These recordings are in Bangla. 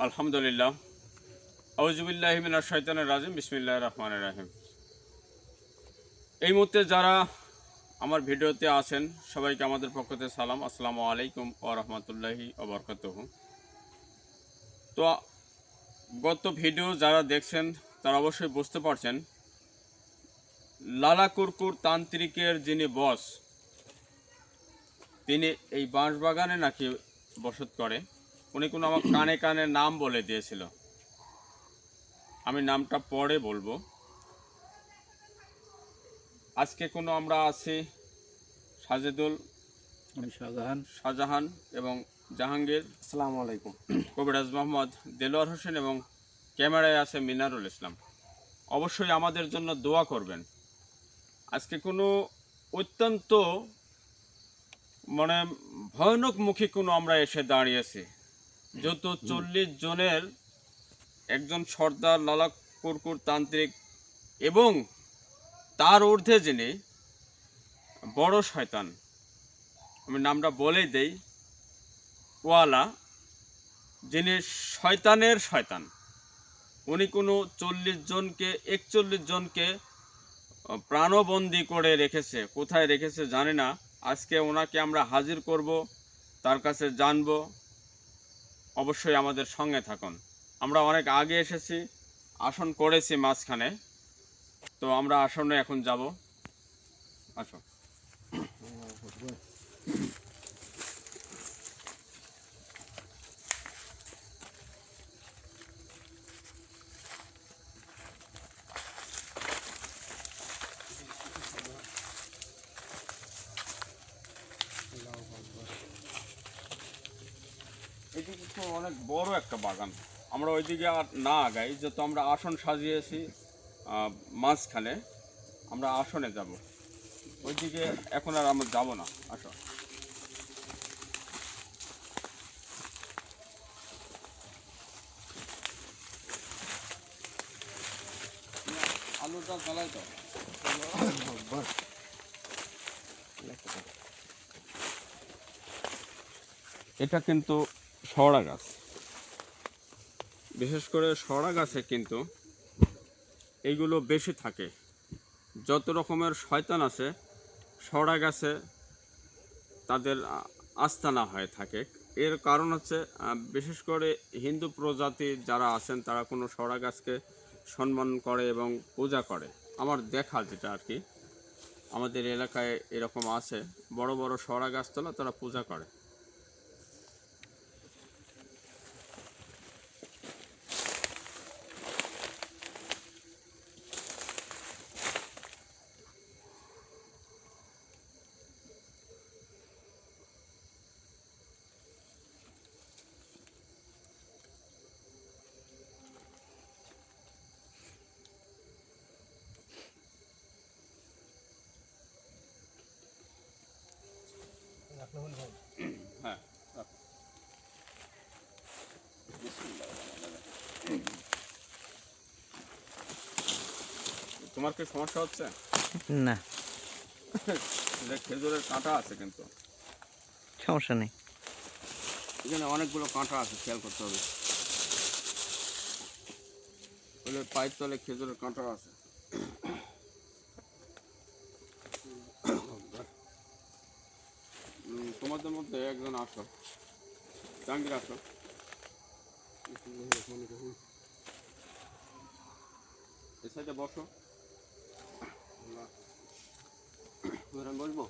আলহামদুলিল্লাহ। আউযুবিল্লাহি মিনাশ শাইতানির রাজিম। বিসমিল্লাহির রহমানির রহিম। এই মুহূর্তে যারা আমার ভিডিওতে আছেন সবাইকে আমাদের পক্ষ থেকে সালাম। আসসালামু আলাইকুম ওয়া রাহমাতুল্লাহি ওয়া বারাকাতুহু। তো গত ভিডিও যারা দেখছেন তারা অবশ্যই বুঝতে পারছেন লালা কুরকুর তান্ত্রিকের যিনি বস, তিনি এই বাঁশবাগানে নাকি বসত করে। উনি কোনো আমার কানে কানে নাম বলে দিয়েছিল, আমি নামটা পরে বলবো। আজকে কোনো আমরা আছি সাজেদুল, আমি শাহজাহান। শাহজাহান এবং জাহাঙ্গীর, আসসালামু আলাইকুম। কবিরাজ মোহাম্মদ দেলোয়ার হোসেন এবং ক্যামেরায় আছে মিনারুল ইসলাম। অবশ্যই আমাদের জন্য দোয়া করবেন। আজকে কোনো অত্যন্ত মানে ভয়ানক মুখী কোনো আমরা এসে দাঁড়িয়েছি। যত 40 জনের একজন সর্দার লালা কুরকুর তান্ত্রিক এবং তার ঊর্ধ্বে যিনি বড় শয়তান, আমি নামটা বলেই দেই, ওয়ালা, যিনি শয়তানের শয়তান। উনি কোনো 40 জনকে 41 জনকে প্রাণবন্দী করে রেখেছে। কোথায় রেখেছে জানি না। আজকে ওনাকে আমরা হাজির করব, তার কাছে জানব। অবশ্যই আমাদের সঙ্গে থাকুন। আমরা অনেক আগে এসেছি, আসন করেছি মাঝখানে, তো আমরা আসনে এখন যাব। আসো। এদিকে তো অনেক বড় একটা বাগান। আমরা ওইদিকে আর না আগাই, যেহেতু আমরা আসন সাজিয়েছি মাঝখানে, আমরা আসনে যাব। ওইদিকে এখন আর আমরা যাব না। আসো। আলুটা জ্বালাই তো। এটা কিন্তু সরা গাছ, বিশেষ করে সরা গাছে কিন্তু এইগুলো বেশি থাকে। যত রকমের শয়তান আছে সরা গাছে তাদের আস্তানা হয়ে থাকে। এর কারণ হচ্ছে বিশেষ করে হিন্দু প্রজাতি যারা আছেন তারা কোনো সরা গাছকে সম্মান করে এবং পূজা করে। আমার দেখা যেটা আর কি, আমাদের এলাকায় এরকম আছে, বড় বড় সরা গাছতলা তারা পূজা করে। হ্যাঁ, রাখো। তোমার কি সমস্যা হচ্ছে? না, যে খেজুরের কাঁটা আছে কিন্তু সমস্যা নেই। এখানে অনেকগুলো কাঁটা আছে, খেয়াল করতে হবে। বলে পায়ের তলে খেজুরের কাঁটা আছে। তোমাদের মধ্যে একজন আসো, জাহাঙ্গীর আসো। এই সাইডে বসো। বসবো?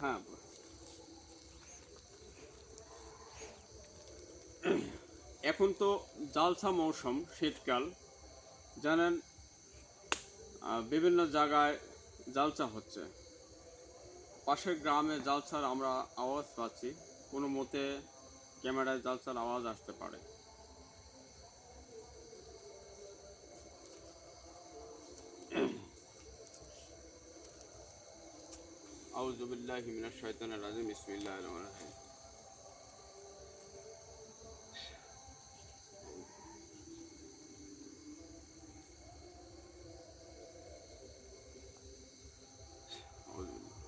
হ্যাঁ। এখন তো জালসা মৌসুম, শীতকাল, জানেন। বিভিন্ন জায়গায় জালসা হচ্ছে। পাশের গ্রামে জালসার আমরা আওয়াজ পাচ্ছি। কোনো মতে ক্যামেরায় জালসার আওয়াজ আসতে পারে। আউযু বিল্লাহি মিনাশ শাইতানির রাজিম। বিসমিল্লাহির রহমানির রহিম। আউযু বিল্লাহ।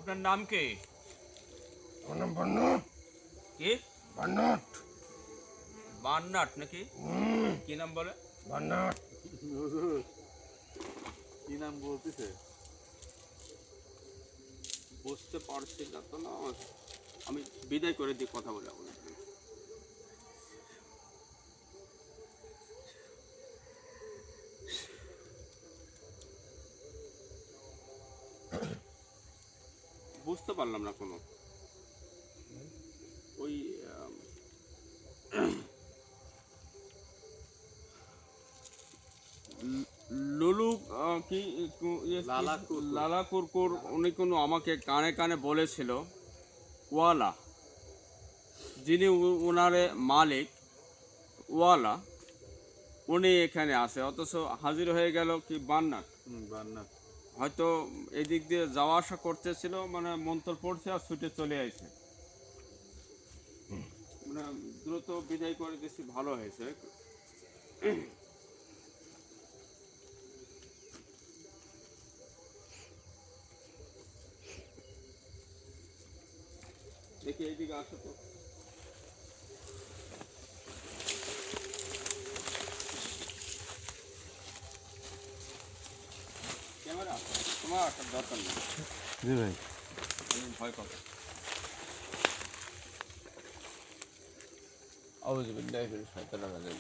আপনার নাম কি? আমার নাম বান্নট। কি? বান্নট। বান্নাট নাকি? কি নাম বলে? বান্নট। কি নাম বলতেছে? বুঝতে পারছি না তো না। আমি বিদায় করে দিই, কথা বলে আপনার। বুঝতে পারলাম না কোনো। ওই লুলু কি লালা কুরকুর, উনি কোনো আমাকে কানে কানে বলেছিল ওয়ালা, যিনি ওনারে মালিক ওয়ালা, উনি এখানে আছে, অথচ হাজির হয়ে গেল কি বান্নাট। বান্নাট। হয়তো এই দিক দিয়ে যাওয়া আসা করতেছিল, মানে মন্তর পড়ছে আর ছুটে চলে আসে। মানে দ্রুত বিদায় করে দিচ্ছি, ভালো হয়েছে। দেখি এইদিকে আসো তো। ক্যামেরা তোমার আসার দরকার নেই, জি ভাই। আমি ভয় পাবো। আউযু বিল্লাহি মিনাশ শাইতানির রাজিম।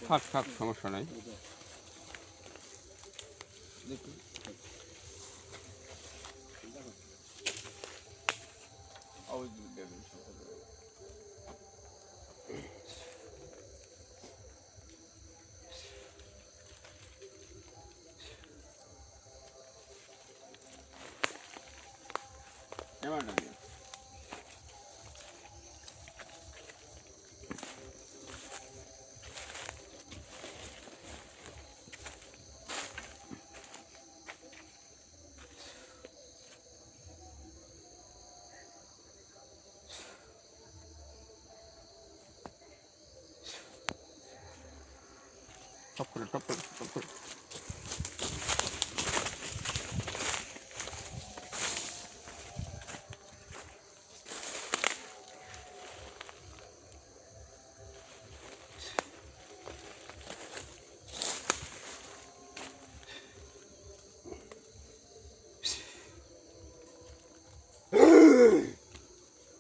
থাক থাক, সমস্যা নাই। আউযু বিল্লাহি মিনাশ শাইতানির রাজিম। ক্যামেরাটা নিয়ে টপ করে টপ করে টপ করে।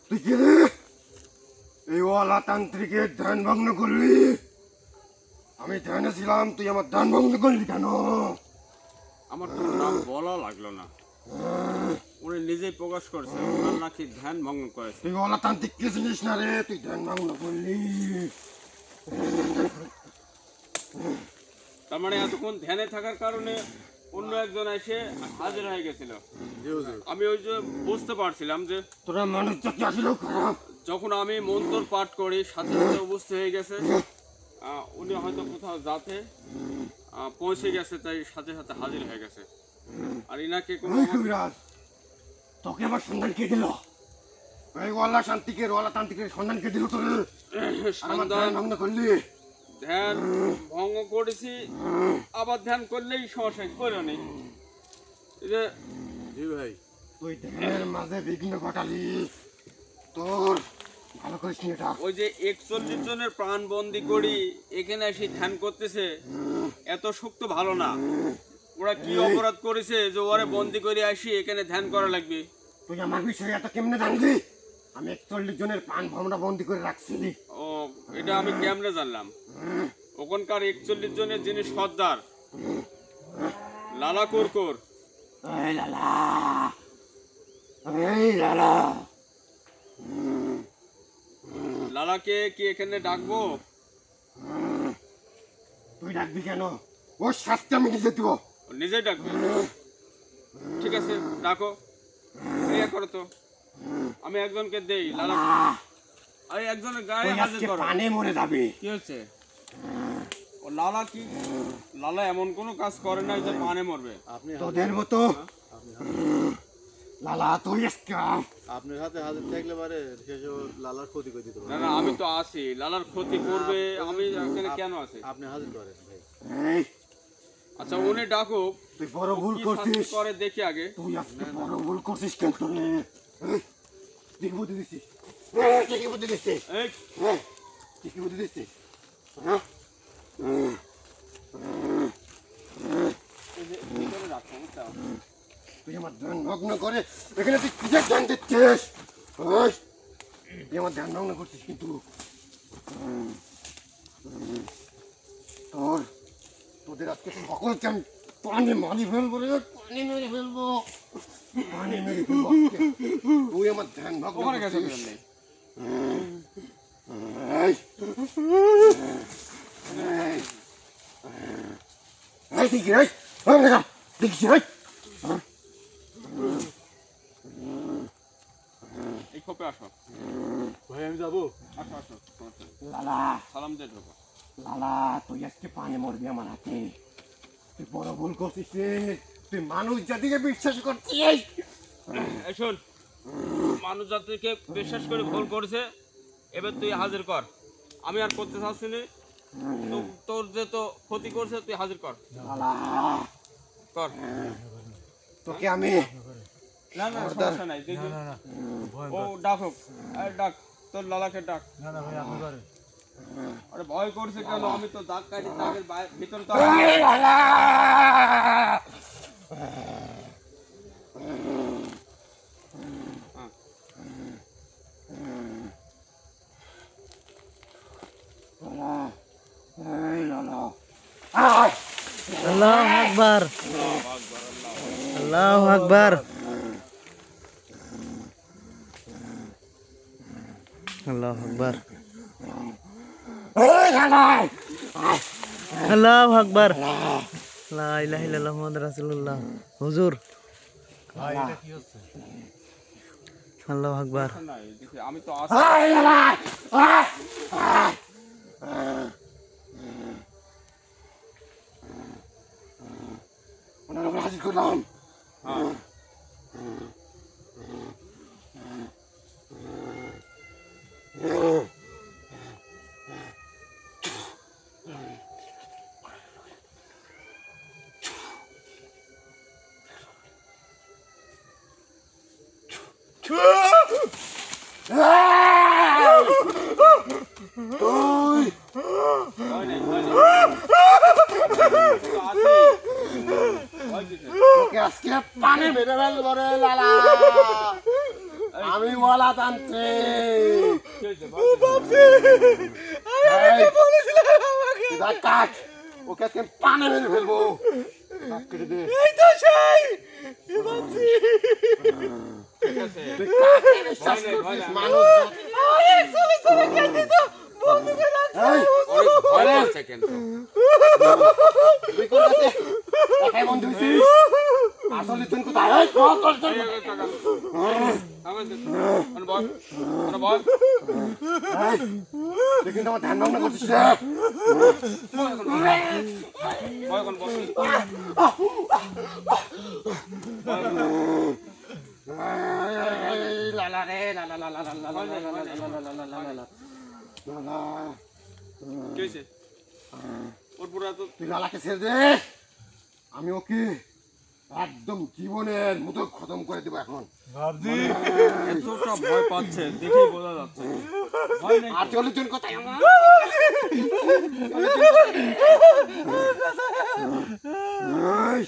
তুই কে রে? এই ওয়ালা তান্ত্রিকের ধ্যান ভগ্ন করলি? আমি ধ্যানে ছিলাম, তুই আমার ধ্যান ভগ্ন করলি কেন? আমার তো নাম বলা লাগলো না, উনি নিজেই প্রকাশ করছে ওনার নাকি ধ্যান ভঙ্গ করেছে। তুই ওয়ালা তান্ত্রিক কে চিনিস না রে? তুই ধ্যান ভগ্ন করলি। তার মানে এতক্ষণ ধ্যানে থাকার কারণে অন্য একজন এসে হাজির হয়ে গেছিল। আমি ওই যে বুঝতে পারছিলাম যে তোরা মানুষ জাতি আসলেও খারাপ। যখন আমি মন্ত্র পাঠ করি সাথে সাথে উপস্থিত হয়ে গেছে। উনি হয়তো কোথাও যাতে পৌঁছে গেছে, তাই সাথে সাথে হাজির হয়ে গেছে। আর ইনাকে কোনো ওই কবিরাজ, তোকে আমার সন্ধান কে দিল? এই ওয়ালা শান্তিকের ওয়ালা তান্ত্রিকের সন্ধান কে দিল তোর? আর আমার ধ্যান ভগ্ন করলি। ধ্যান ভঙ্গ করেছি, আবার ধ্যান করলেই সমস্যা করে নেই। এই যে জি ভাই। তুই ধ্যানের মাঝে বিঘ্ন ঘটালি, তোর ভালো করিস নি এটা। ওই যে 41 জনের প্রাণ বন্দি করি এখানে এসে ধ্যান করতেছে, এত শক্ত ভালো না। ওরা কি অপরাধ করেছে যে ওরে বন্দি করে আসি এখানে ধ্যান করা লাগবে? তুই আমার বিষয়ে এত কেমনে জানলি? আমি 41 জনের প্রাণ ভমরা বন্দি করে রাখছি। ও, এটা আমি কেমনে জানলাম? ওখানকার 41 জনের যিনি সর্দার লালা কুরকুর, এই লালা, এই লালা, লালাকে কি এখানে ডাকবো? তুই ডাকবি কেন? ওর শাস্তি আমি নিজে দিব। ও নিজেই ডাকবে? ঠিক আছে, ডাকো। এই করো তো, আমি একজনকে দেই লালা। আরে একজনের গায়ে তুই হাজির আজকে করো। পানে মরে যাবি। কি হচ্ছে? ও লালা কি লালা এমন কোনো কাজ করে না যে পানে মরবে। আপনি তোদের মতো লালা তুই আপনার হাতে হাজির থাকলে পারে শেষে ওর লালার ক্ষতি করে দিতে না পারে। না, আমি তো আছি, লালার ক্ষতি করবে, আমি এখানে কেন আছি? আপনি হাজির করেন ভাই। এই আচ্ছা উনি ডাকুক, তুই বড় ভুল কি শাস্তি করছিস করে দেখি আগে। তুই আজকে বড় ভুল করছিস কেন তোরে দেখি বুদ্ধি দিচ্ছিস কি বুদ্ধি দিচ্ছিস এই কি বুদ্ধি দিচ্ছিস হ্যাঁ এই যে ভিতরে রাখো, বুঝছো? তুই আমার ধ্যান ভগ্ন করে এখানে তুই কিসের ধ্যান দিচ্ছিস ওই, তুই আমার ধ্যান ভগ্ন করছিস কিন্তু তোদের আজকে সকলকে আমি পানি মারি ফেলবো রে, পানি মেরে ফেলবো, পানি মেরে ফেলবো আজকে। তুই আমার ধ্যান ভগ্ন ওখানে গেছে করছিস। কেন? এই, এই দেখি রে, দেখছি রে, এই খোপে আসো, ভাই আমি যাবো। আসো আসো, সমস্যা নেই। লালা সালাম দিয়ে ঢোকো। লালা তুই আজকে পানি মরবি আমার হাতে, তুই বড় ভুল করছিস রে, তুই মানুষ জাতিকে বিশ্বাস করছিস। এই শোন, মানুষ জাতিকে বিশ্বাস করে ভুল করেছে, এবার তুই হাজির কর। আমি আর করতে চাচ্ছি না, তোর যে তো ক্ষতি করছে তুই হাজির কর, লালা কর। তোকে আমি না না সমস্যা নাই, দেখি ও ডাকুক, এই ডাক, তোর লালাকে ডাক। আরে ভয় করছে কেন? আমি তো দাগ কাটি, দাগের ভিতরে তো এই লালা লালা, এই লালা আয় আল্লাহু আকবার আল্লাহু আকবার আল্লাহু আকবার এই লালা আল্লাহু আকবার লা ইলাহা ইল্লাল্লাহ মুহাম্মাদুর রাসূলুল্লাহ। হুজুর আল্লাহু আকবার নাই, দেখি আমি তো আছি। এই লালা ওনার উপর হাজির করলাম। হ্যাঁ। তুই ভয় নেই, ভয় নেই। আমি তো আছি। ভয় কিসের? তোকে আজকে পানি মেরে ফেলবো রে লালা, আমি ওয়ালা তান্ত্রিক। কি হয়েছে? ভয় কিসের? এই, তুই দাঁত কাট, ওকে আজকে পানি মেরে ফেলবো। দাঁত কেটে দে। ঠিক আছে। তুই কাকে বিশ্বাস ভয় নেই, ভয় করছিস? নেই। মানুষ এই, অনেক ভয় লাগছে কিন্তু। তুই কোন কাছে একাই বন্ধু হয়েছিস? আসলে তুই কোথায়? এই, চল, চল, চল। এই, এই, টাকা। আমার দে। মানে বল। মানে বল। এই, তুই কিন্তু আমার ধ্যান ভগ্ন করছিস রে। ভয় এখন বল। এই, লালা রে, লালা, লালা, লালা, লালা, লালা, লালা, লালা, লালা, লালা। লালা, কি হয়েছে? ওর পুরা তো তুই লালাকে ছেড়ে দে, আমি ওকে একদম জীবনের মতো খতম করে দেবো এখন। এতটা ভয় পাচ্ছে, দেখেই বোঝা যাচ্ছে। ভয় নেই। আর 40 জন কোথায় আমার? এই,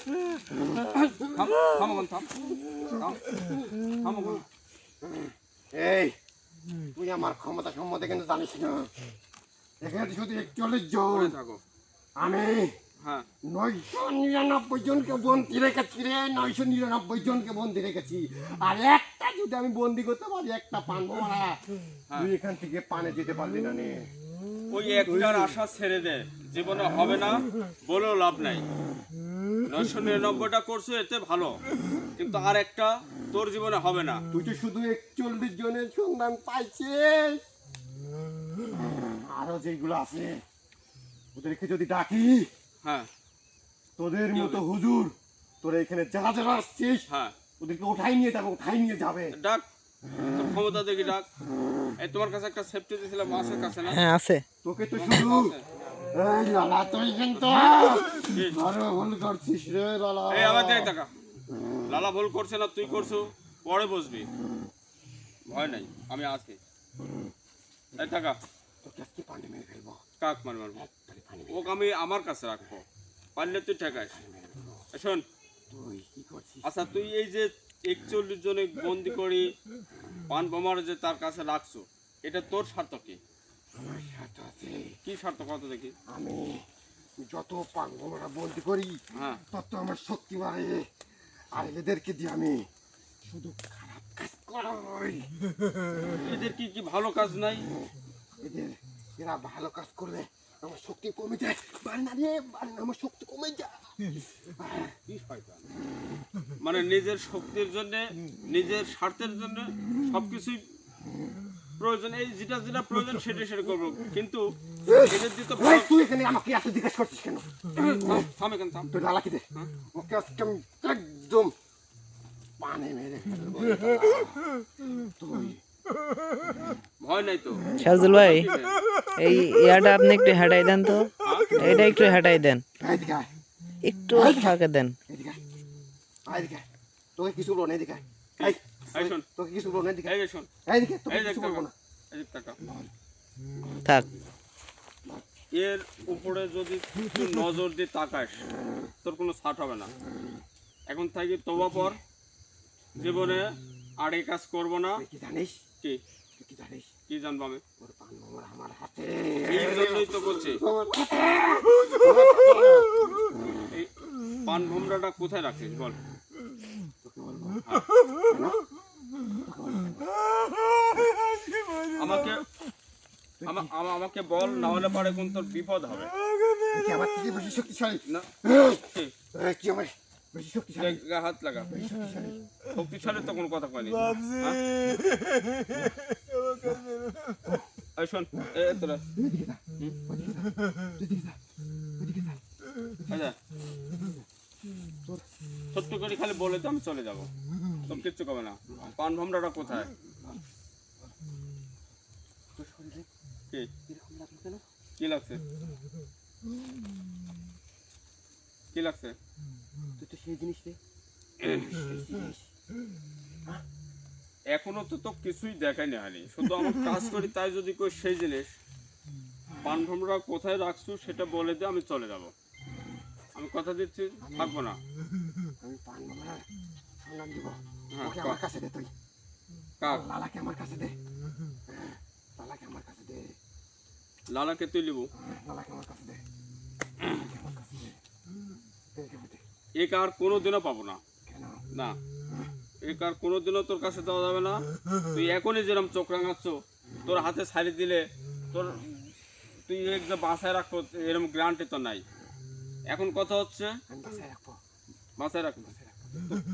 থাম, থাম ওখানে, থাম। থাম, থাম ওখানে। এই, তুই আমার ক্ষমতা সম্বন্ধে কিন্তু জানিস না। এখানে শুধু 41 জন, পরে থাকো। আমি হ্যাঁ। 999 জনকে বন্দি রেখেছি রে, 999 জনকে বন্দি রেখেছি। আর একটা যদি আমি বন্দি করতে পারি, একটা পানবো মারা, তুই এখান থেকে পানে যেতে পারলি না নে। ওই একটার আশা ছেড়ে দে, জীবনে হবে না বলেও লাভ নাই। 999টা করছো এতে ভালো, কিন্তু আর একটা তোর জীবনে হবে না। তুই তো শুধু 41 জনের সন্ধান পাইছিস, আরো যেগুলো আছে ওদেরকে যদি ডাকি, হ্যাঁ তোদের কি মতো হবে? হুজুর তোরা এখানে যারা যারা আসছিস হ্যাঁ ওদেরকে উঠাই নিয়ে যাবে। ডাক, তোর ক্ষমতা দেখি ডাক। এই তোমার কাছে একটা সেফটি দিয়েছিলাম, মাছের কাছে না? হ্যাঁ আছে। তোকে তো শুধু এই লালা তুই কিন্তু কি? আরো ভুল করছিস রে লালা। এই আমার দিকে টাকা। লালা ভুল করছে না, তুই করছো, পরে বসবি, ভয় নাই, আমি আছি। এই টাকা তোকে আজকে পানি মেরে ফেলবো। কাক মারবো, তাহলে পানি ওকে আমি আমার কাছে রাখবো, পারলে তুই ঠেকাইস। শোন, তুই কি করছিস? আচ্ছা তুই এই যে 41 জনে বন্দি করি পান বোমার যে তার কাছে রাখছো, এটা তোর স্বার্থ কি? আমার সাথে আছে, কি স্বার্থ কত দেখি? আমি যত পাঙ্গমরা বন্দি করি হ্যাঁ তত আমার শক্তি বাড়ে, আর এদেরকে দিয়ে আমি শুধু খারাপ কাজ করাই। এদের কি কি ভালো কাজ নাই? এরা ভালো কাজ করলে আমার শক্তি কমে যায়। বান্না রে বান্না, আমার শক্তি কমে যায়। কি শয়তান! মানে নিজের শক্তির জন্য, নিজের স্বার্থের জন্য সবকিছুই প্রয়োজন, এই যেটা যেটা প্রয়োজন সেটা সেটা করবো, কিন্তু এদের দিয়ে তো এই, তুই এখানে আমাকে এত জিজ্ঞেস করছিস কেন? থাম এখানে থাম। তুই লালাকে দে, ওকে আজকে আমি একদম পানি মেরে ফেলবো। তুই ভয় নাই তো? শাহজুল ভাই, এই ইয়াটা আপনি একটু হাঁটাই দেন তো, এটা একটু হাঁটাই দেন, এদিকে আয়, একটু ফাঁকে দেন। এদিকে আয়, আয় এদিকে আয়। তোকে কিছু বলবো না, এদিকে আয়। এই, এই শোন, তোকে কিছু বলবো না, এদিকে আয়। এই যে শোন, এইদিকে তোকে এই দেখ কিছু বলবো টাকা, না। এই যে টাকা। থাক। এর উপরে যদি তুই নজর দিয়ে তাকাস, তোর কোনো ছাট হবে না। এখন থাকি তবা পর, জীবনে আর এই কাজ করবো না। তুই কি জানিস? কি তুই কি জানিস? কি জানবো আমি? ওর পান মোমর আমার হাতে। এই জন্যই তো বলছি, এই পান ভোমরাটা কোথায় রাখিস বল? তোকে বলবো। আমাকে আমাকে বল, না হলে পরে কোন তোর বিপদ হবে। তুই কি আমার থেকে বেশি শক্তিশালী? না কি? এই, কি আমার বেশি শক্তিশালী? গায়ে হাত লাগা, বেশি শক্তিশালী? শক্তিশালী তো কোনো কথা কয়নি। এই শোন, তোরা এদিকে যা, ওদিকে যা, ওদিকে যা, ওদিকে যা। আচ্ছা, ছোট্ট করে খালি বলে তো আমি চলে যাব, তোর কিচ্ছু কবে না। পান ভোমরাটা কোথায়? তোর শরীরে কি এরকম লাগলো কেন? কি লাগছে? কি লাগছে? তুই তো সেই জিনিস রে, সেই জিনিস। এখনো তো তো কিছুই দেখায়নি হানি, শুধু আমার কাজ করি তাই যদি কই সেই জিনিস। পান ভোমরা কোথায় রাখছো সেটা বলে দে, আমি চলে যাব। আমি কথা দিচ্ছি থাকবো না। আমি পান মোমরা সন্ধান দিব। হ্যাঁ, ওকে আমার কাছে দে তুই। কাক লালাকে আমার কাছে দে। লালাকে আমার কাছে দে। লালাকে তুই লিবু, লালাকে আমার কাছে দে। লালাকে আমার কাছে দে। এদিকে দে। এ কার কোনোদিনও পাবো না, কেন? না এ কার কোনোদিনও তোর কাছে দেওয়া যাবে না। তুই এখনই যেরকম চোখ রাঙাচ্ছ, তোর হাতে ছাড়ি দিলে তোর, তুই একদম বাসায় রাখবো এরকম গ্যারান্টি তো নাই। এখন কথা হচ্ছে আমি বাসায় রাখবো। বাসায় রাখবো,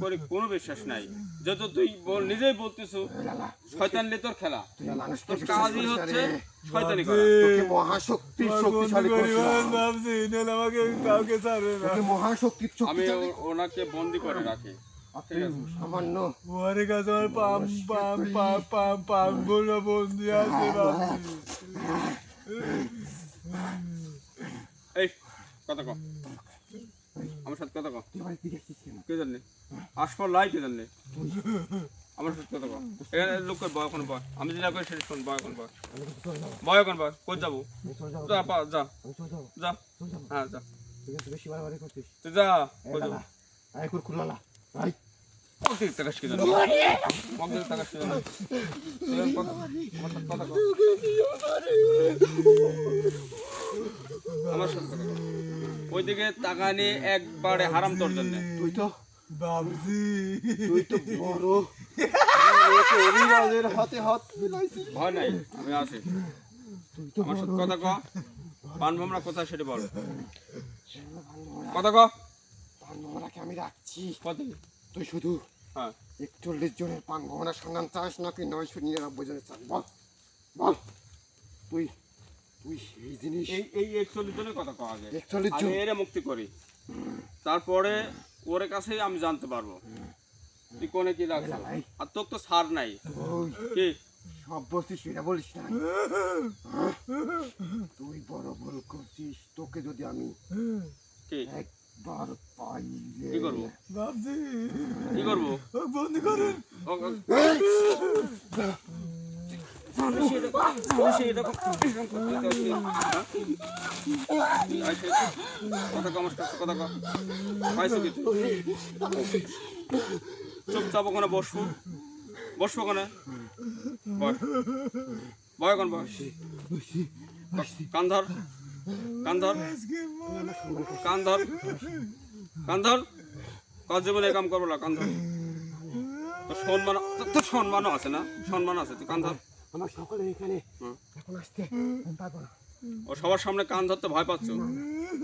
তোর কোনো বিশ্বাস নাই, যেহেতু তুই নিজেই বলতেছো লালা, শয়তান লে তোর খেলা, তুই মানুষকে তোর বিশ্বাস কাজই করিস না হচ্ছে রে। শয়তানি করা। তোকে মহাশক্তির শক্তিশালী করছিলাম। তোকে মহাশক্তির আমি শক্তিশালী। ওনাকে বন্দি করে রাখি, ঠিক আছে? সামান্য ওরে কাছে আমার পাম পাম পাম পাম পাম গুলো বন্দি আছে বাবজি। এই কথা কম, আমার সাথে কথা কম। তুই বাড়িতে গেছিস কেন? কে জানলে আসফল লাই, কে জানলে আমার সাথে কথা কম। এখানে লোক কই বয়, এখন বয়, আমি যেটা করি সেটা শোন। বয় এখন বয়, বয় এখন বয়, কই যাবো? আমি চলে যাবো, যা যা আমি চলে যাবো, যা, চলে যাবো। হ্যাঁ যা, তুই কিন্তু বেশি বাড়াবাড়ি করছিস। তুই যা, এই কই যাবো? লালা, এই কুরকুর লালা, এই। মগদিকে তাকাস কে জানলে, মগদিকে তাকাস কে জানলে, তুই এখন কথা, আমার সাথে কথা কম, আমার সাথে কথা কম। ওইদিকে তাকানি একবারে হারাম তোর জন্য। তুই তো বাবজি বড় অভিরাজের হাতে হাত মিলাইছিস। ভয় নাই, আমি আছি। তুই তো আমার সাথে বড়। কথা ক, পান ভোমরা কোথায় সেটা বল, কথা ক। পান ভোমরাকে আমি রাখছি। কত? তুই শুধু হ্যাঁ 41 জনের পান ভোমরার সন্ধান চাস নাকি 999 জনের চাস? বল বল। তুই তুই সেই জিনিস এই 41 জনের কথা কওয়া আগে 41 আমি জন এরে মুক্তি করি, তারপরে ওর কাছেই আমি জানতে পারবো তুই কোনে কি রাখছ। ভাই। আর তোর তো সার নাই ওই কি সব বস্তি সেটা বলিস না। তুই বড় ভুল করছিস, তোকে যদি আমি কি একবার পাইলে কি করবো বাবজি কি করবো বন্দি করেন। চুপচাপ ওখানে বসবো বসবো ওখানে বয় এখন বয় কান ধর কান ধর কান ধর কান ধর কাজ জীবনে এই কাম করবো না কান ধর তোর সম্মানও আছে না সম্মান আছে তুই কান ধর আমার সকলে এখানে এখন আসতে আমি পারবো না। ও সবার সামনে কান ধরতে ভয় পাচ্ছ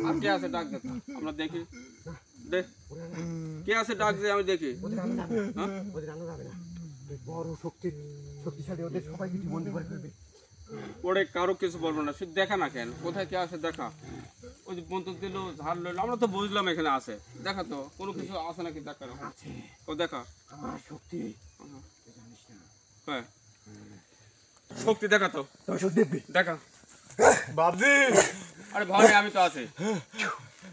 আর কে আছে ডাক দে তো, আমরা দেখি দে কে আছে ডাক দে আমি দেখি ওদের আনা যাবে না, ওদের আনা যাবে না। তুই বড় শক্তিশালী, ওদের সবাইকে তুই বন্দি করে ফেলবি। ওরে কারো কিছু বলবো না, শুধু দেখা না কেন কোথায় কে আছে দেখা। ওই যে বন্ধু দিল ঝাড় লইলো আমরা তো বুঝলাম এখানে আছে, দেখা তো কোনো কিছু আছে নাকি দেখা না। আছে ও দেখা আমার শক্তি, তুই জানিস না। হ্যাঁ শক্তি দেখা তো তোর শক্তি দেখবি। দেখা। বাবজি আরে ভয় নেই, আমি তো আছি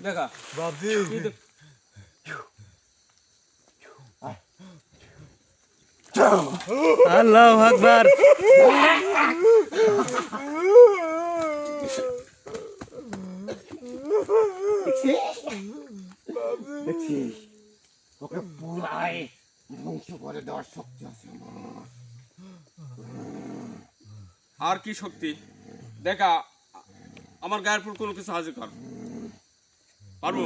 দেখা বাবজি কি দেখ- আল্লাহু আকবার। দেখছিস ওকে পুরাই ধ্বংস করে দেওয়ার শক্তি আছে আমার। আর কি শক্তি দেখা আমার গায়ের ফুল কোনো কিছু হাজির কর পারবো।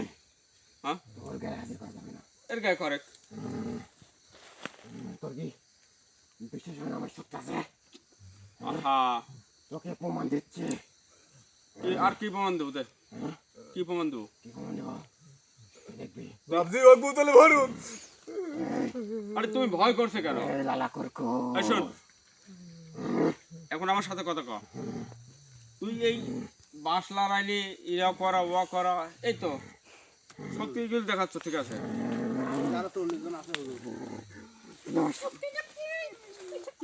হ্যাঁ তোর গায়ে হাজির করা যাবে না। এর গায়ে করে তোর কি বিশ্বাস হয় না আমার শক্তি আছে? আহা তোকে প্রমাণ দিচ্ছে। কি আর কি প্রমাণ দেবো দে কি প্রমাণ দেবো। কি প্রমাণ দেব দেখবি। বাবজি ওই বোতলে ভরুন। আরে তুমি ভয় করছে কেন? এই লালা করকো এই শোন এখন আমার সাথে কথা কর। তুই এই বাঁশ লড়াইনি ইয়া করা ওয়া করা এই তো শক্তি এগুলো দেখাচ্ছ ঠিক আছে। যারা 40 জন আছে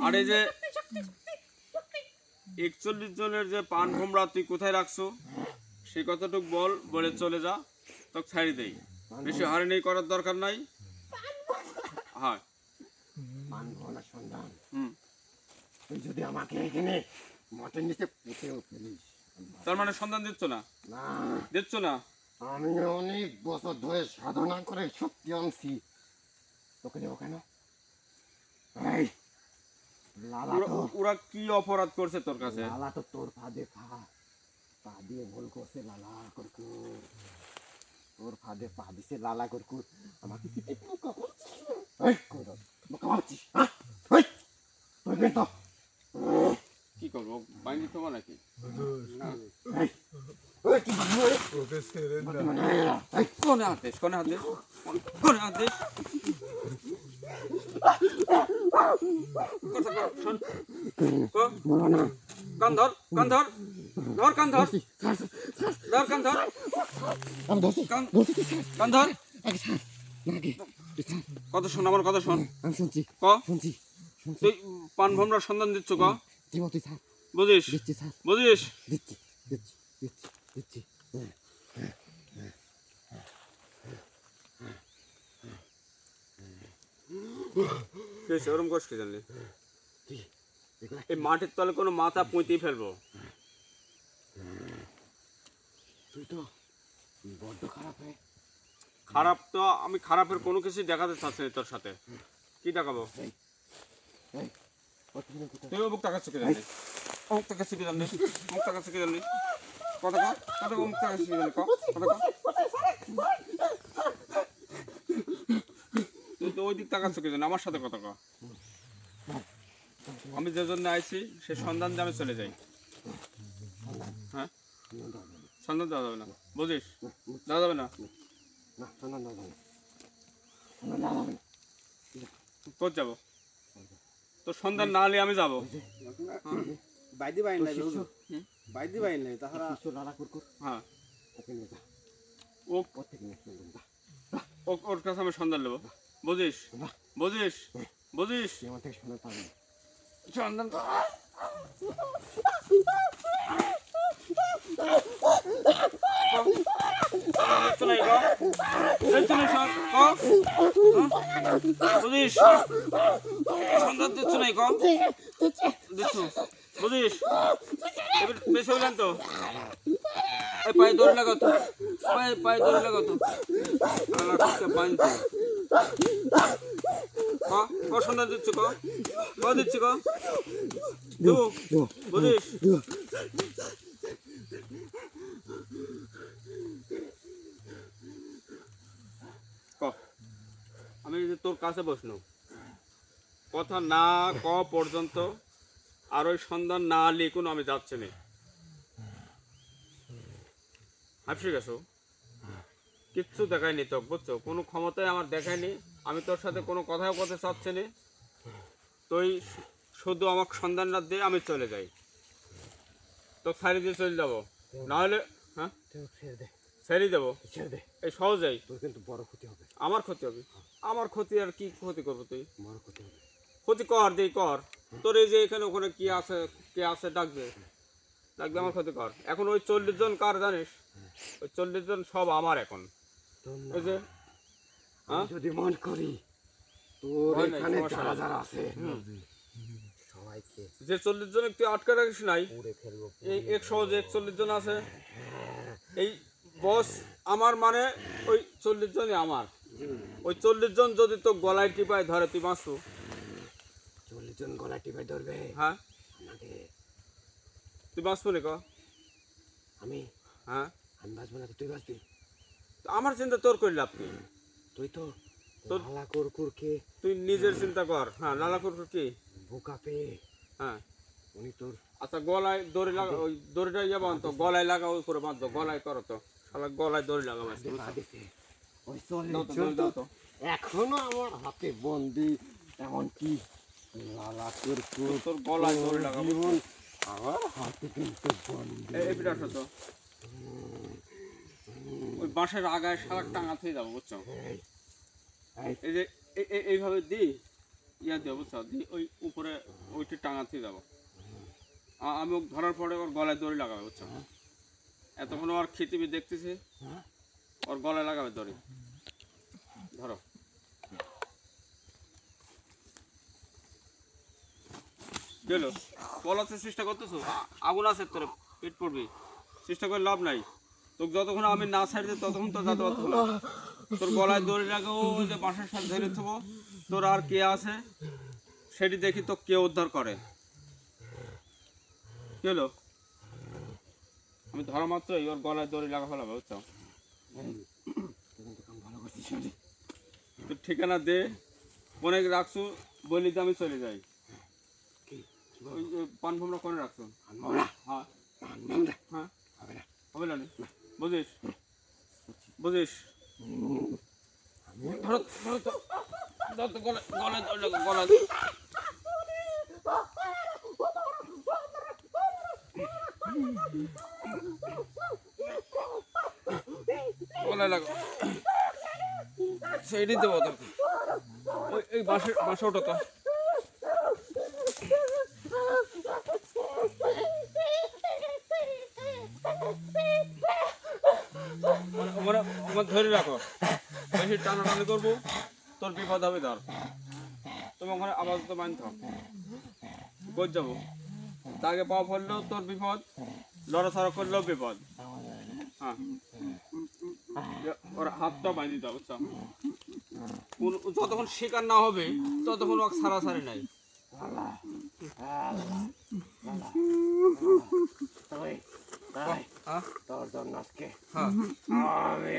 আর এই যে 41 জনের যে পান ভোমরা তুই কোথায় রাখছো সে কতটুক বল, বলে চলে যা তোকে ছাড়ি দেই, বেশি হারানি করার দরকার নাই। হ্যাঁ মানবো না সন্ধান। হুম তুই যদি আমাকে এখানে মাটির নিচে পুঁতেও ফেলিস, তার মানে সন্ধান দিচ্ছ না না দিচ্ছ না। আমি অনেক বছর ধরে সাধনা করে শক্তি আনছি, তোকে দেবো কেন? এই লালা তো ওরা কি অপরাধ করছে তোর কাছে? লালা তো তোর ফাঁদে পা দিয়ে ভুল করছে। লালা করকু তোর ফাঁদে পা দিছে। লালা করকু আমাকে কি বোকা ভাবছিস? এই কোদা বোকা ভাবছিস? হ্যাঁ এই তোর বের তো কি করবো বাইরে তোমা নাকি? এই ওই কি বলে ওকে ছেড়ে না। মানে এই কোনে আদেশ কোনে আদেশ কোনে আদেশ কথা কর শোন কো বলো না। কান ধর কান ধর ধর কান ধর ধর কান ধর আমি ধরছি কান ধরছি কি কান ধর আগে স্যার নাকি কথা শোন আমার কথা শোন আমি শুনছি ক শুনছি শুনছি তুই পান ভোমরার সন্ধান দিচ্ছ ক কি বলছি স্যার? বুঝিস দিচ্ছি স্যার, বুঝিস দিচ্ছি দিচ্ছি দিচ্ছি দিচ্ছি। কি হয়েছে ওরম কোষ কি জানলি? এগুলা এই মাটির তলে কোনো মাথা পুঁতেই ফেলবো। তুই তো বড্ড খারাপ হয়ে খারাপ তো আমি খারাপের কোনো কিছু দেখাতে চাচ্ছি না তোর সাথে। কি দেখাবো? এই কতদিন কোথায় তুই মুখ তাকাচ্ছ কি জানলি? মুখ তাকাচ্ছ কি জানলি? মুখ তাকাচ্ছ কি জানলি? কথা কর কথা কর মুখ তাকাচ্ছ কি জানলি? কথা কর তুই তো ওই দিক তাকাচ্ছ কি জানি আমার সাথে কথা কর। আমি যে জন্য আইছি সে সন্ধান দিয়ে আমি চলে যাই। হ্যাঁ সন্ধান দেওয়া যাবে না বুঝিস? দেওয়া যাবে না। না শোনা না যাবে শোনা না যাবে না। কোথায় যাবো? তোর সন্ধান না হলে আমি যাবো। বাইদি বাইন নাই শিষ্য বাইদি বাইন নাই তাহারা কিছু লালা কুরকুর হ্যাঁ ওকে নিয়ে যা ও ওর থেকে নিয়ে আসলাম যা ওর কাছে আমি সন্ধান নেবো বুঝিস বুঝিস বুঝিস তুই আমার থেকে শোনা পাবি সন্ধান বুঝিস সন্ধান দিচ্ছ নাই কম দিচ্ছ বুঝিস এবার বেশি হইলেন তো এই পায়ে দৌড়ে লাগাও তো পায়ে দৌড়ে লাগাও তো বাঁধতে ক সন্ধান দিচ্ছ ক দিচ্ছি ক বুঝিস ক আমি যে তোর কাছে বসলো কথা না ক পর্যন্ত আর ওই সন্ধান না লিখুন আমি যাচ্ছি না হাসি গেছো কিচ্ছু দেখায়নি তো বুঝছো কোনো ক্ষমতাই আমার দেখায়নি আমি তোর সাথে কোনো কথাও কথা চাচ্ছি না তুই শুধু আমাকে সন্ধানটা দিয়ে আমি চলে যাই তো ছাড়ি দিয়ে চলে যাবো নাহলে হ্যাঁ তুই ছেড়ে দে ছেড়ে দেবো ছেড়ে দে এই সহজেই তোর কিন্তু বড় ক্ষতি হবে আমার ক্ষতি হবে আমার ক্ষতি আর কি ক্ষতি করবো তুই বড় ক্ষতি হবে ক্ষতি কর দিই কর তোর এই যে এখানে ওখানে কি আছে কে আছে ডাকবে ডাকবে আমার ক্ষতি কর এখন ওই 40 জন কার জানিস ওই 40 জন সব আমার এখন তোর না, ওই যে হ্যাঁ আমি যদি মন করি তোর হয় নাই, এখানে সমস্যা যারা নাই। যারা আছে সবাইকে যে 40 জন তুই আটকে রাখিস নাই পুড়ে ফেলবো এই এক সহজে 41 জন আছে এই বস আমার মানে ওই 40 জনই আমার ওই 40 জন যদি তো গলায় টিপায় ধরে তুই বাঁচু 40 জন গলা টিপে ধরবে হ্যাঁ আমাকে তুই বাঁচবো নি ক আমি হ্যাঁ আমি বাঁচবো না তো তুই বাঁচবি তো আমার চিন্তা তোর করি লাভ কি তুই তো তোর- লালা কুরকুরকে তুই নিজের চিন্তা কর হ্যাঁ লালা করবো কি বোকা পেয়ে হ্যাঁ উনি তোর আচ্ছা গলায় দড়ি লাগা ওই দড়িটা ইয়ে বাঁধতো গলায় লাগাও উপরে বাঁধতো গলায় করো তো শালা গলায় দড়ি লাগাবো দিতে ওই দাও তো, 40 জন দড়ি দাও তো। এখনো আমার হাতে বন্দি এমনকি লালা কুরকুর তোর গলায় দড়ি লাগাবো জীবন আমার হাতে কিন্তু বন্দি এই পিঠা তো ওই বাঁশের আগায় শালাক টাঙা থেকে যাবো বুঝছো এই, এই, এই যে এইভাবে দিই ইয়া দিয়ে বুঝছো দিই ওই উপরে ওইটি টাঙা থেকে যাবো আমি ওকে ধরার পরে ওর গলায় দড়ি লাগাবে বুঝছো এতক্ষণ ওর খিতিবি দেখতেছি ওর গলায় লাগাবে দড়ি ধরো গেল পলাতে চেষ্টা করতেছো আগুন আছে তোর পেট পড়বি চেষ্টা করে লাভ নাই তোকে যতক্ষণ আমি না ছাড়ি দিই ততক্ষণ তো যেতে পারতো না তোর গলায় দড়ি লাগাবো ওই যে বাঁশের সাথে ধরে থবো তোর আর কে আছে সেটি দেখি তো কে উদ্ধার করে কি হলো আমি ধরা মাত্রই ওর গলায় দড়ি লাগা ফেলাবে বুঝছো তুই কিন্তু কাম ভালো করছিস রে। তোর ঠিকানা দে অনেক রাখছু বলি তো আমি চলে যাই কি ওই পান ভোমরা কোনে রাখছো আনবো না হ্যাঁ আনবো না হ্যাঁ হবে না হবে না রে? বুঝিস বুঝিস ধরো ধরো তো ধরো তো গলায় গলায় দড়ি লাগা গলায় গলায় লাগা সেইটাই দেবো তোর ওই এই বাঁশে ওঠো তো মানে আমার ধরে রাখো বেশি টানাটানি করবো তোর বিপদ হবে ধর তুমি ওখানে আবার তো মানতে হবে বোঝ যাবো তাকে পাওয়া পড়লেও তোর বিপদ লড়াছড়া করলেও বিপদ হ্যাঁ ওর হাতটা বাঁধি দাও বুঝছো যতক্ষণ শিকার না হবে ততক্ষণ ওকে ছাড়াছাড়ি নাই তাই তাই হ্যাঁ তোর জন্য আজকে হ্যাঁ আমি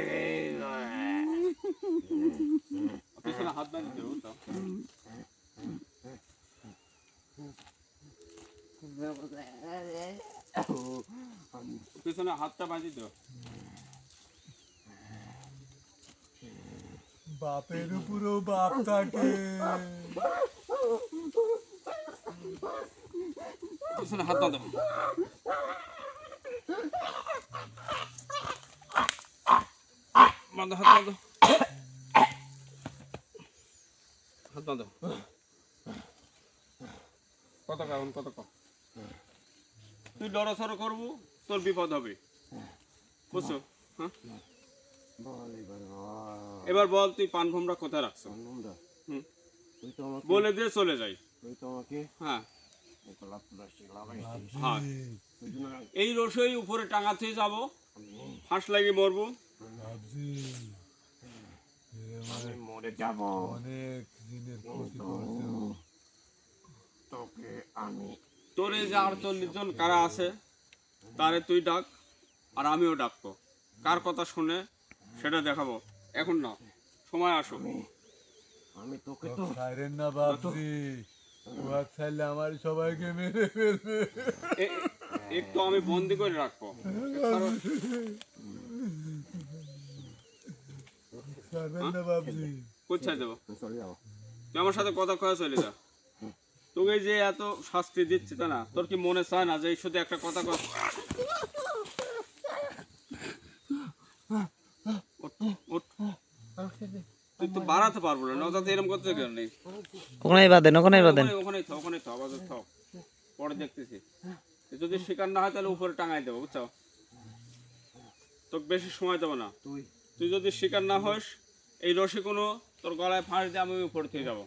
পিছনে হাত বাঁধি দেবো বুঝছো পিছনে হাতটা বাঁধি দেবো বাপের উপরও বাপ থাকে পিছনে হাত বাঁধো বাঁধো, হাত বাঁধো, হাত বাঁধো। কত কারণ কত কম, তুই লড়াচড়া করবো, তোর বিপদ হবে, বুঝছো? হ্যাঁ, বল এবার বল। এবার বল তুই পান ভোমরা কোথায় রাখছো? বন্ধুরা, হুম, তুই তো আমাকে বলে দিয়ে চলে যাই। তুই তো আমাকে হ্যাঁ একলা পুরা লাগাইছিস। হ্যাঁ, ওই জন্য এই রসই উপরে টাঙাতে যাবো, ফাঁস লাগিয়ে মরবো। ভাবছি আমি মরে যাব, অনেক দিনের ক্ষতি কিন্তু করছে ও। তোকে আমি তোর এই যে 48 জন কারা আছে, তারে তুই ডাক, আর আমিও ডাকবো। কার কথা শুনে সেটা দেখাবো। এখন না, সময় আসো। আমি তোকে সব তো ছাইরেন না ভাবছি, উহার ছাইলে আমার সবাইকে মেরে ফেলবে। একটু আমি বন্দি করে রাখবো। কারণ ছাড়বেন না ভাবছি। কোথায় দেবো? চলে যাবো। তুই আমার সাথে কথা কয়ে চলে যা। তোকে যে এত শাস্তি দিচ্ছি তা না, তোর কি মনে চায় না যে এই শুধু একটা কথা কয়? ওঠ, ওঠ। তুই তো বাড়াতে পারবো না, যাতে এরকম করতে কেন নেই। ওখানেই বাঁধেন, ওখানেই বাঁধেন। ওখানেই থাক, ওখানেই থাক, আপাতত থাক। পরে দেখতেছি। যদি শিকার না হয় তাহলে উপরে টাঙাই দেবো, বুঝছো? তোকে বেশি সময় দেবো না। তুই যদি শিকার না হস, এই রশি কোনো তোর গলায় ফাঁস দিয়ে আমি উপরে থেকে যাবো।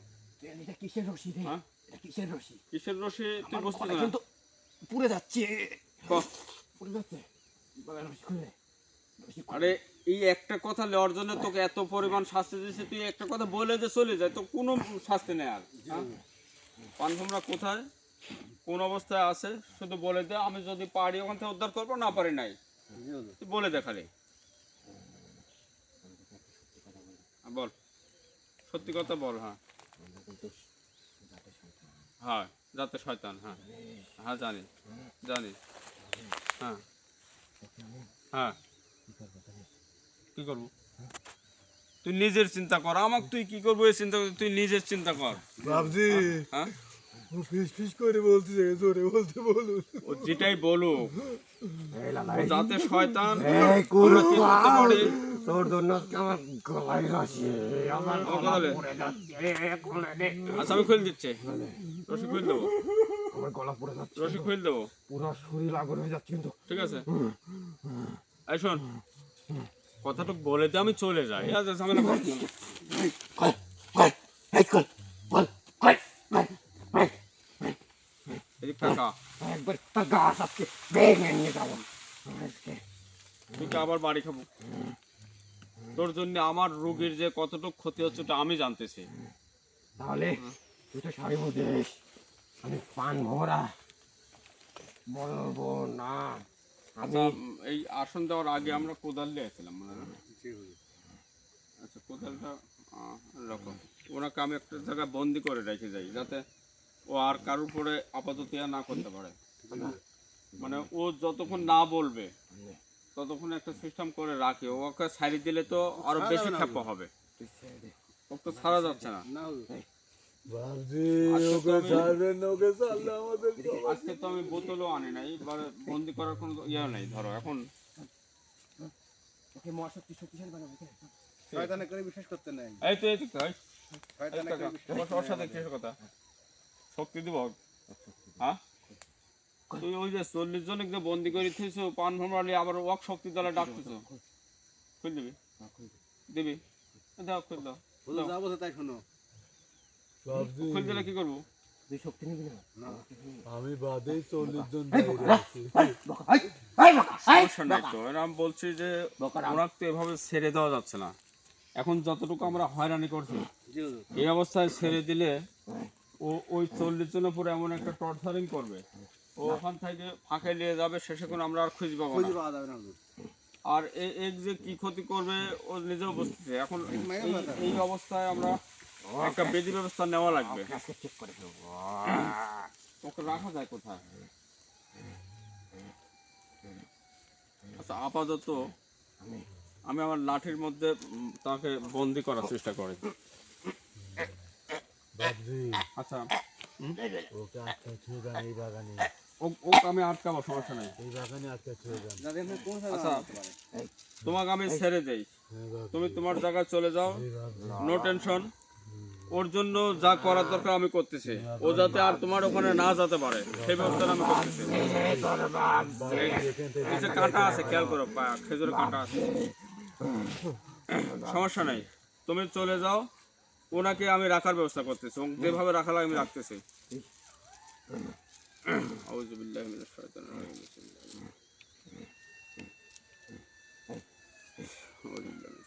এটা কিসের রশি রে? হ্যাঁ? এটা কিসের রশি? কিসের রশি তুই বুঝতে গলা না? কিন্তু পুড়ে যাচ্ছে, ক। পুড়ে যাচ্ছে। গলায় রশি খুলে, রশি খুলে। আরে এই একটা কথা নেওয়ার জন্য তোকে এত পরিমাণ শাস্তি দিচ্ছে, তুই একটা কথা বলে যে চলে যায়, তো কোনো শাস্তি নেই আর। পানভোমরা কোথায়, কোন অবস্থায় আছে শুধু বলে দে, আমি যদি পারি ওখান থেকে উদ্ধার করবো, না পারি নাই। তুই বলে দেখালে বল, সত্যি কথা বল। হ্যাঁ হ্যাঁ, যাতে শয়তান। হ্যাঁ হ্যাঁ, জানি জানি। হ্যাঁ হ্যাঁ, কি করবো? তুই নিজের চিন্তা কর, আমাকে তুই কি করবো এই চিন্তা কর, তুই নিজের চিন্তা কর। ভাবছি হ্যাঁ, ও ফিস ফিস করে বলছে, জোরে বলতে বলুন। ও যেটাই বলুক, ও যাতে শয়তান এই কুরু, আমরা কি করতে পারি। তোর জন্য আজকে আমার গলায় রশি, আমার ও গলা বলে, পুড়ে যাচ্ছে, খুলে দে। আচ্ছা আমি খুলে দিচ্ছি, রশি খুলে দেবো, আমার গলা পুড়ে যাচ্ছে, রশি খুলে দেবো, পুরো শরীর আগুন হয়ে যাচ্ছে কিন্তু। ঠিক আছে? এই শোন, কথাটুক বলে দে আমি চলে যাই। আচ্ছা ঝামেলা করিস না। কল, কল, এই call, call, call, call, call. এদিক টাকা, একবার তা গাছ আজকে ভেঙে নিয়ে যাবো আজকে। তুই কি আবার বাড়ি খাবো? তোর জন্য আমার রোগীর যে কতটুকু ক্ষতি হচ্ছে ওটা আমি জানতেছি। তাহলে তুই তো সবই বুঝিস, আমি পান ভরা বলবো না। আচ্ছা এই আসন দেওয়ার আগে আমরা কোদাল নিয়েছিলাম, মনে হয় না? আচ্ছা কোদালটা রাখো, ওনাকে আমি একটা জায়গায় বন্দি করে রেখে যাই, যাতে ও আর কারোর উপরে আপাতত ইয়া না করতে পারে। মানে ও যতক্ষণ না বলবে ততক্ষণ একটা সিস্টেম করে রাখি, ওকে ছাড়ি দিলে তো আরো বেশি খ্যাপা হবে। ওকে তো ছাড়া যাচ্ছে না। ভাবছি আজকে তো ওকে আমি- ছাড়বেন না, ওকে ছাড়লে আমাদের আজকে তো আমি বোতলও আনি নাই, এবার বন্দি করার কোনো ইয়ে নেই। ধরো এখন ওকে মহাশক্তি শক্তিশালী বানাবো। শয়তানে করে বিশ্বাস করতে নাই। এই তো এই তো এই শয়তানে করে বিশ্বাস ওর সাথে কিসের কথা? শক্তি দিব? হ্যাঁ, তুই ওই যে 40 জনকে যে বন্দি করে থইছো পান ভ্রমণালি, আবার ওয়াক শক্তি দলে ডাকতেছো, খুল দিবি? দিবি? দাও, খুল দাও। বলো যা বলছে তাই শোনো। ভাবছি খুল দিলে কি করবো? তুই শক্তি নিবি না? আমি বাদেই 40 জন বাইরে আছি। সমস্যা নাই তো, এরকম বলছি যে ওনাকে তো এভাবে ছেড়ে দেওয়া যাচ্ছে না। এখন যতটুকু আমরা হয়রানি করছি, জি হুজুর। এই অবস্থায় ছেড়ে দিলে ও ওই 40 জনের উপরে এমন একটা টর্চারিং করবে, ও ওখান থেকে ফাঁকে নিয়ে যাবে, শেষে কোনো আমরা আর খুঁজে পাবো খুঁজে না। পাওয়া যাবে না হুজুর। আর এক যে কি ক্ষতি করবে ও নিজেও বুঝতেছে। এখন এই অবস্থায় আমরা একটা বেদি ব্যবস্থা নেওয়া লাগবে। আজকে ঠিক করে ফেলবো। ওকে রাখা যায় কোথায়? আচ্ছা আপাতত আমি আমার লাঠির মধ্যে তাকে বন্দি করার চেষ্টা করি। ভাবছি আচ্ছা ওকে আটকা ছিল এই বাগানে, ও আমি আটকাবো, সমস্যা নাই। এই বাগানে আজকে ছুঁয়ে যান। আচ্ছা তোমাকে আমি ছেড়ে দেই, তুমি তোমার জায়গায় চলে যাও, নো টেনশন। ওর জন্য যা করার দরকার আমি করতেছি, ও যাতে আর তোমার ওখানে না যেতে পারে সেই ব্যবস্থা আমি করতেছি। এই যে কাঁটা আছে খেয়াল করো, খেজুরে কাঁটা আছে, সমস্যা নাই, তুমি চলে যাও। ওনাকে আমি রাখার ব্যবস্থা করতেছি, ও যেভাবে রাখা লাগে আমি রাখতেছি। আউযু বিল্লাহি মিনাশ শাইতানির রাজিম। আউযু বিল্লাহি।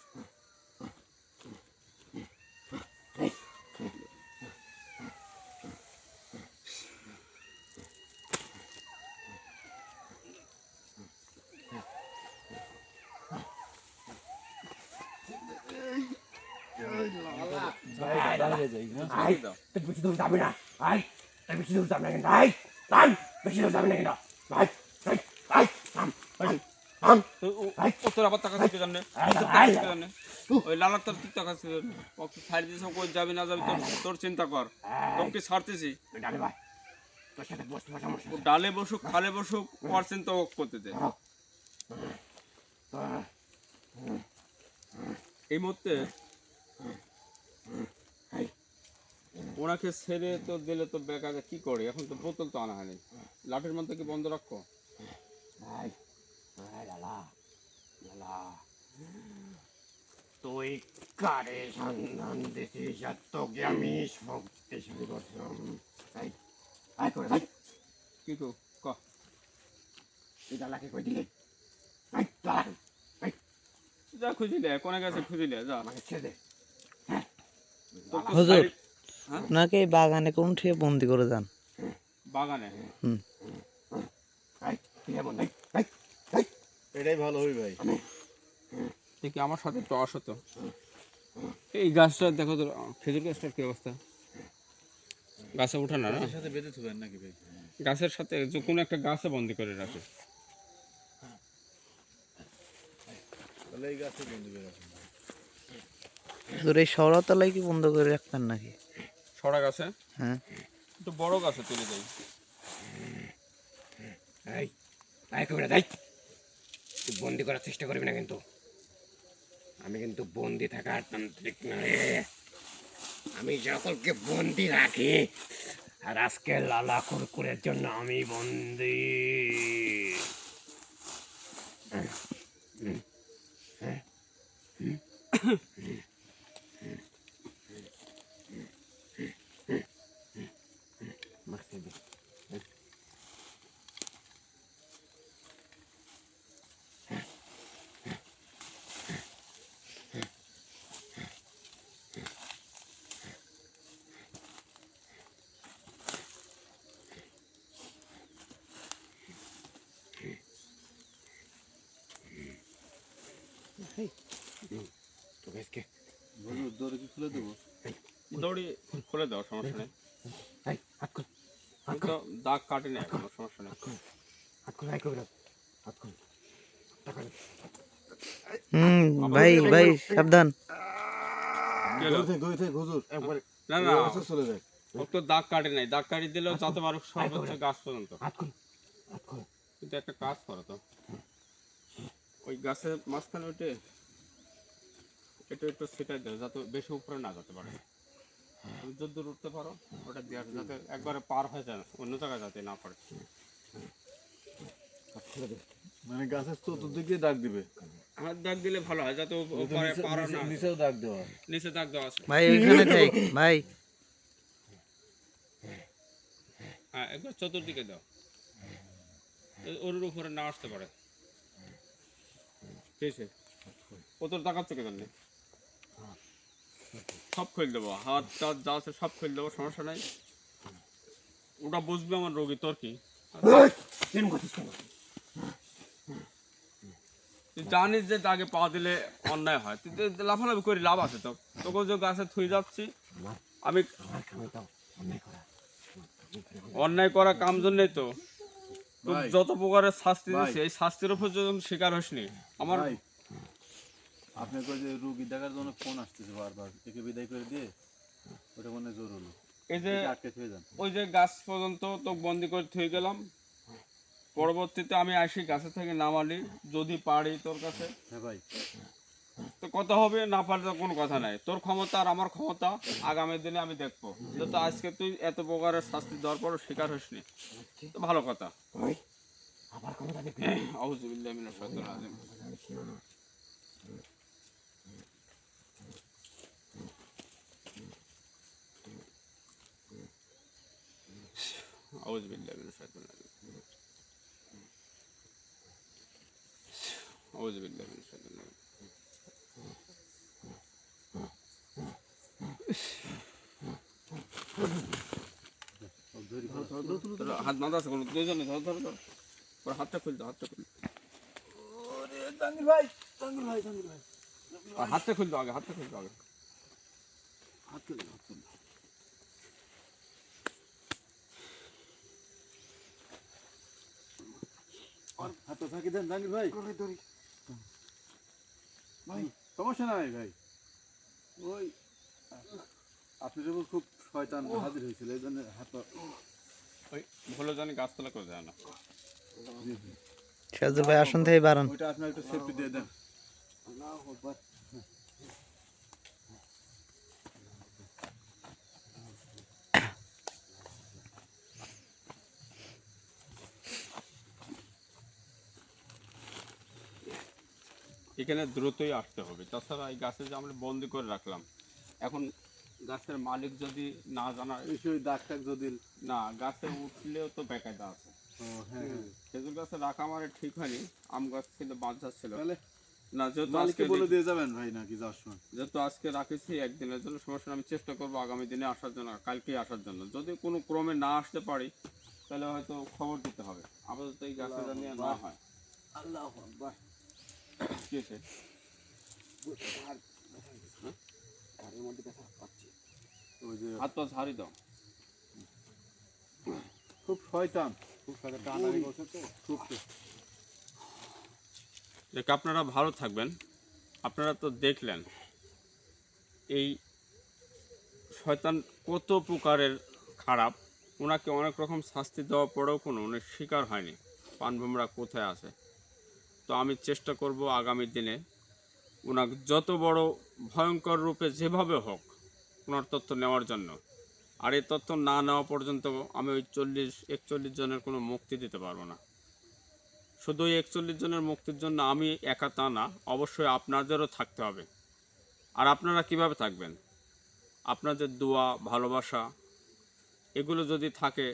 আই তুই বেশি দূর যাবি না, আই তুই বেশি দূর যাবি না কিন্তু, আই থাম, বেশি দূর যাবি না কিন্তু, আই আই আই থাম, থাম, ও তোর আবার তাকাচ্ছিস কে জানে? ওই লালার তোর কি তাকাচ্ছিস? ওকে ছাড়ি দিস, কই যাবি না যাবি তোর চিন্তা কর, তোকে ছাড়তেছি। ডালে ভাই তোর সাথে বসতে সমস্যা ও ডালে বসুক খালে বসুক, ওর চিন্তা ও করতে দে। এই মুহূর্তে ওনাকে ছেড়ে তো দিলে তো বেকারে কি করে, এখন তো বোতল তো আনা হয়নি, লাঠির মধ্যে কি বন্ধ রাখো? আই আই লালা লালা তুই কারে সন্ধান দিছিস আর তোকে আমি শক্তিশালী করছিলাম, আই আই করে আই কি তো ক তুই লালাকে কই দিলি, আই লালা আই যা খুঁজিলে, কোনে গেছে খুঁজিলে যা। আমাকে ছেড়ে দে, তোর তো হুজুর সাইড- হ্যাঁ ওনাকে এই বাগানে কোন ঠিয়ে বন্দি করে যান? বাগানে আই তুই এমন আই আই আই এটাই ভালো হই ভাই। দেখি আমার সাথে একটু আসো তো। এই গাছটা দেখো তো, খেজুর গাছটার কি অবস্থা? গাছে ওঠে না না, এর সাথে বেঁধে থুবেন নাকি ভাই? গাছের সাথে যে কোনো একটা গাছে বন্দি করে রাখে। তাহলে এই গাছে বন্ধু করে রাখেন। হুজুর এই শহরতলায় কি বন্ধ করে রাখতেন নাকি? সরা গাছে, হ্যাঁ একটু বড় গাছে তুলে যাই। আই আই করে আই তুই বন্দি করার চেষ্টা করবি না কিন্তু, আমি কিন্তু বন্দি থাকার তান্ত্রিক নয়, আমি সকলকে বন্দি রাখি, আর আজকে লালা কুরকুরের জন্য আমি বন্দি। তোকে আজকে বন্ধু দৌড়ে কি খুলে দেবো? দড়ি খুলে দাও, সমস্যা নেই। আই হাত কর আমি তো দাগ কাটে নেই কোনো সমস্যা নেই। হাত কর আই করে হাত কর টাকা দে। ভাই ভাই সাবধান। কি হলো? দৌড়ে থেকে হুজুর একবারে না না, গাছে চলে যায়। ও তো দাগ কাটে নাই, দাগ কাটি দিলেও যাতে পারো সর্বোচ্চ গাছ পর্যন্ত। হাত কর হাত কর কিন্তু একটা কাজ করো তো, ওই গাছের মাঝখানে উঠে একটু একটু ছিটাই দাও, যাতে বেশি উপরে না যেতে পারে। তুমি যদ্দূর উঠতে পারো ওটা দিয়ে আসো, যাতে একবারে পার হয়ে যায়, অন্য জায়গায় যাতে না পারে। হাত খুলে দে। মানে গাছের চতুর্দিকে দাগ দিবে। হাত দাগ দিলে ভালো হয়, যাতে ও পারে পারো না। নিচেও দাগ দেওয়া। নিচে দাগ দেওয়া আছে। ভাই ওইখানে যাই ভাই। হ্যাঁ একবার চতুর্দিকে দাও, ওর উপরে না আসতে পারে। ঠিক আছে, ও তোর তাকাচ্ছে কেন? সব খুলে দেবো, হাত টাত যা আছে সব খুলে দেবো, সমস্যা নাই। ওটা বুঝবে আমার রোগী, তোর কি? এরকম করছিস কেন? তুই জানিস যে দাগে পা দিলে অন্যায় হয়, তুই তো লাফালাফি করে লাভ আছে তো? তোকে যে গাছে থুই যাচ্ছি আমি, আমার কামে তো অন্যায় করা, অন্যায় করা কাম জন্যই তো তোর ভাই। যত প্রকারের শাস্তি ভাই। দিচ্ছে, এই শাস্তির উপর যখন শিকার হসনি আমার। ভাই আপনাকে ওই যে রুগী দেখার জন্য ফোন আসতেছে বারবার, একে বিদায় করে দিয়ে ওটা মনে জোর হলো। এই যে একে আটকে থুয়ে যান। ওই যে গাছ পর্যন্ত তো বন্দি করে থুয়ে গেলাম, পরবর্তীতে আমি আসি গাছে থেকে নামালি, যদি পারি তোর কাছে হ্যাঁ ভাই, তো কথা হবে, না পারলে তো কোনো কথা নাই। তোর ক্ষমতা আর আমার ক্ষমতা আগামী দিনে আমি দেখবো। যেহেতু আজকে তুই এত প্রকারের শাস্তি দেওয়ার পরও শিকার হসনি, তো ভালো কথা। ওই আবার ক্ষমতা দেখবি আউযুবিল্লাহি মিনাশ শাইতানির রাজিম। আউযুবিল্লাহি মিনাশ শাইতানির রাজিম। আউযুবিল্লাহি মিনাশ শাইতানির রাজিম। সব ধরি ফেলো। তোর হাত বাঁধা আছে কোনো? দুইজনে ধর ধর ধর। ওর হাতটা খুলতে, হাতটা খুলতে। ওরে জাহাঙ্গীর ভাই, জাহাঙ্গীর ভাই, জাহাঙ্গীর ভাই, আর হাতটা খুলতে আগে, হাতটা খুলতে আগে। হাত তুলে, হাত তুলে। আর হাতটা ফাঁকি দেন জাহাঙ্গীর ভাই। ধরি ভাই সমস্যা নাই ভাই, ওই আপনি যখন খুব শয়তান হাজির হয়েছিল এই জন্য হাত ওই ভুলে জানি গাছতলা করে যায় না। সিরাজুল ভাই আসুন থেকে বারণ। ওইটা আপনার একটু সেফটি দিয়ে দেন। আল্লাহু আকবার এখানে দ্রুতই আসতে হবে, তাছাড়া এই গাছে যে আমরা বন্দি করে রাখলাম, এখন গাছের মালিক যদি না জানায়, এই সেই দাগ টাগ যদি না গাছে উঠলেও তো বেকায়দা আছে। হ্যাঁ হ্যাঁ, খেজুর গাছে রাখা আমার ঠিক হয়নি, আম গাছ ছিল, বাঁশ ছিল তাহলে না। যেহেতু মালিককে আজকে বলে দিয়ে যাবেন ভাই নাকি যাওয়ার সময়। যেহেতু আজকে রাখেছি একদিনের জন্য, সমস্যা নেই, আমি চেষ্টা করবো আগামী দিনে আসার জন্য, কালকেই আসার জন্য। যদি কোনো ক্রমে না আসতে পারি তাহলে হয়তো খবর দিতে হবে। আপাতত এই গাছে জানি না হয়। আল্লাহু আকবার কি আছে? আর ঘরের মধ্যে ব্যথা পাচ্ছি ওই যে হাত পা ঝাড়ি দাও। খুব শয়তান, খুব শয়তান, টানাটানি করছে তো খুব তো। দেখ, আপনারা ভালো থাকবেন। আপনারা তো দেখলেন এই শয়তান কত প্রকারের খারাপ। ওনাকে অনেক রকম শাস্তি দেওয়ার পরেও কোনো উনি শিকার হয়নি, পানভূমরা কোথায় আছে। তো আমি চেষ্টা করব আগামী দিনে ওনাকে যত বড় ভয়ঙ্কর রূপে যেভাবে হোক ওনার তথ্য নেওয়ার জন্য। আর এই তথ্য না নেওয়া পর্যন্ত আমি ওই 41 জনের কোনো মুক্তি দিতে পারবো না। শুধু ওই 41 জনের মুক্তির জন্য আমি একা তা না, অবশ্যই আপনাদেরও থাকতে হবে। আর আপনারা কিভাবে থাকবেন? আপনাদের দোয়া, ভালোবাসা এগুলো যদি থাকে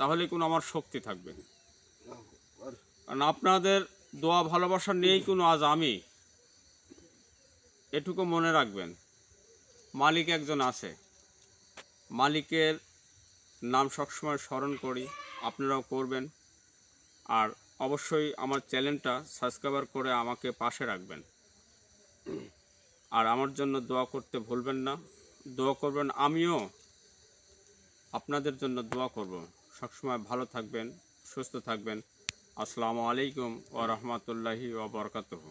তাহলে কোনো আমার শক্তি থাকবে। কারণ আপনাদের দোয়া ভালোবাসা নিয়েই কোনো আজ আমি, এটুকু মনে রাখবেন, মালিক একজন আছে। মালিকের নাম সবসময় স্মরণ করি, আপনারাও করবেন। আর অবশ্যই আমার চ্যানেলটা সাবস্ক্রাইব করে আমাকে পাশে রাখবেন। আর আমার জন্য দোয়া করতে ভুলবেন না, দোয়া করবেন। আমিও আপনাদের জন্য দোয়া করব। সবসময় ভালো থাকবেন, সুস্থ থাকবেন। আসসালামু আলাইকুম ওয়া রাহমাতুল্লাহি ওয়া বারাকাতুহু।